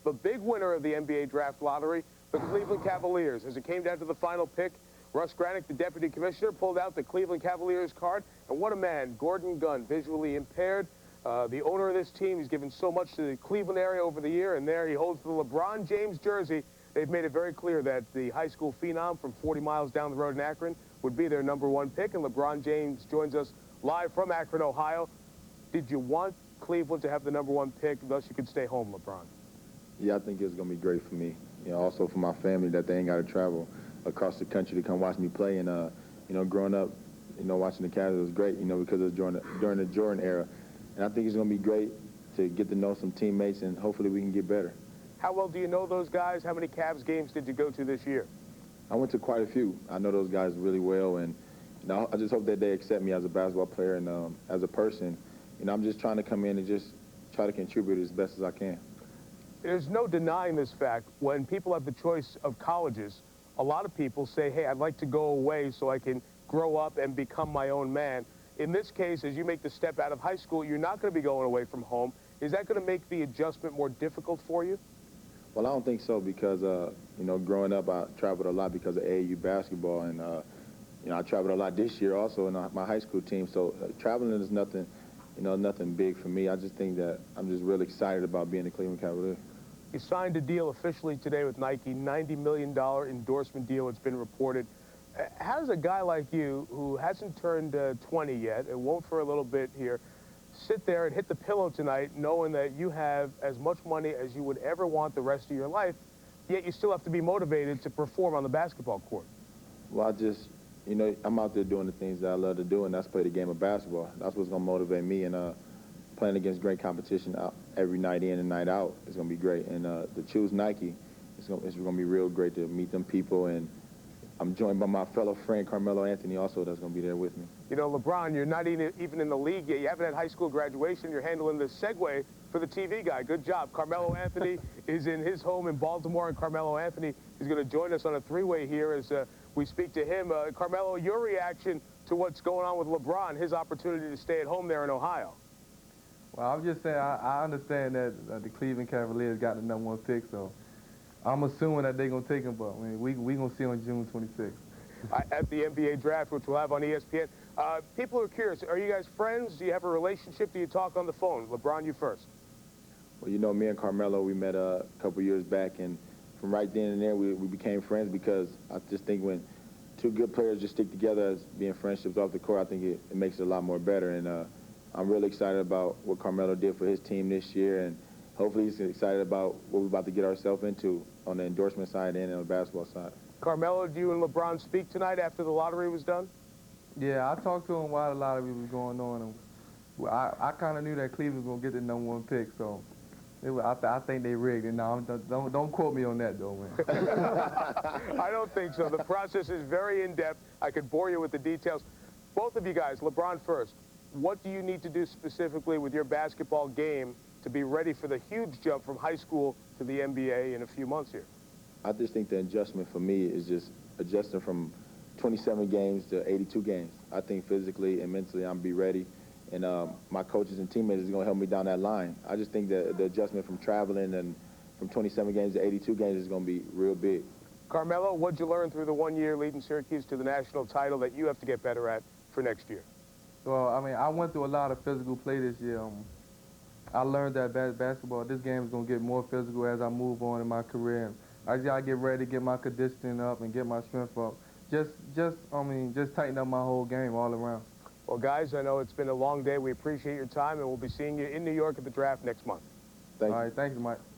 The big winner of the NBA draft lottery, the Cleveland Cavaliers. As it came down to the final pick, Russ Granick, the deputy commissioner, pulled out the Cleveland Cavaliers card. And what a man, Gordon Gunn, visually impaired. The owner of this team, he's given so much to the Cleveland area over the year, and there he holds the LeBron James jersey. They've made it very clear that the high school phenom from 40 miles down the road in Akron would be their #1 pick, and LeBron James joins us live from Akron, Ohio. Did you want Cleveland to have the #1 pick, thus you could stay home, LeBron? Yeah, I think it's going to be great for me. You know, also for my family that they ain't got to travel across the country to come watch me play. And, you know, growing up, you know, watching the Cavs was great, you know, because it was during the Jordan era. And I think it's going to be great to get to know some teammates, and hopefully we can get better. How well do you know those guys? How many Cavs games did you go to this year? I went to quite a few. I know those guys really well, and you know, I just hope that they accept me as a basketball player and as a person. You know, I'm just trying to come in and just try to contribute as best as I can. There's no denying this fact. When people have the choice of colleges, a lot of people say, hey, I'd like to go away so I can grow up and become my own man. In this case, as you make the step out of high school, you're not going to be going away from home. Is that going to make the adjustment more difficult for you? Well, I don't think so because, you know, growing up, I traveled a lot because of AAU basketball. And, you know, I traveled a lot this year also in my high school team. So traveling is nothing, you know, nothing big for me. I just think that I'm just really excited about being a Cleveland Cavalier. You signed a deal officially today with Nike, $90 million endorsement deal, it's been reported. How does a guy like you, who hasn't turned 20 yet, and won't for a little bit here, sit there and hit the pillow tonight knowing that you have as much money as you would ever want the rest of your life, yet you still have to be motivated to perform on the basketball court? Well, I just, you know, I'm out there doing the things that I love to do, and that's play the game of basketball. That's what's going to motivate me, and playing against great competition every night in and night out is going to be great. And to choose Nike, it's going to be real great to meet them people, and I'm joined by my fellow friend Carmelo Anthony also that's going to be there with me. You know, LeBron, you're not even in the league yet. You haven't had high school graduation. You're handling the segue for the TV guy. Good job. Carmelo Anthony is in his home in Baltimore, and Carmelo Anthony is going to join us on a three-way here as we speak to him. Carmelo, your reaction to what's going on with LeBron, his opportunity to stay at home there in Ohio? Well, I'm just saying I understand that the Cleveland Cavaliers got the #1 pick, so I'm assuming that they're going to take him, but I mean, we going to see on June 26th. At the NBA draft, which we'll have on ESPN. People are curious, are you guys friends? Do you have a relationship? Do you talk on the phone? LeBron, you first. Well, you know, me and Carmelo, we met a couple years back, and from right then and there, we became friends because I just think when two good players just stick together as being friendships off the court, I think it makes it a lot more better. And I'm really excited about what Carmelo did for his team this year, and hopefully he's excited about what we're about to get ourselves into on the endorsement side and on the basketball side. Carmelo, do you and LeBron speak tonight after the lottery was done? Yeah, I talked to him while the lottery was going on, and I kind of knew that Cleveland was going to get the #1 pick, so I think they rigged it. Now, don't quote me on that, though, man. I don't think so. The process is very in-depth. I could bore you with the details. Both of you guys, LeBron first, what do you need to do specifically with your basketball game to be ready for the huge jump from high school to the NBA in a few months here? I just think the adjustment for me is just adjusting from 27 games to 82 games. I think physically and mentally I'm be ready, and my coaches and teammates is going to help me down that line. I just think that the adjustment from traveling and from 27 games to 82 games is going to be real big. Carmelo, what'd you learn through the 1 year leading Syracuse to the national title that you have to get better at for next year? Well, I mean, I went through a lot of physical play this year. I learned that basketball, this game is going to get more physical as I move on in my career. I just got to get ready to get my conditioning up and get my strength up. Just tighten up my whole game all around. Well, guys, I know it's been a long day. We appreciate your time, and we'll be seeing you in New York at the draft next month. Thank you. All right, thank you, Mike.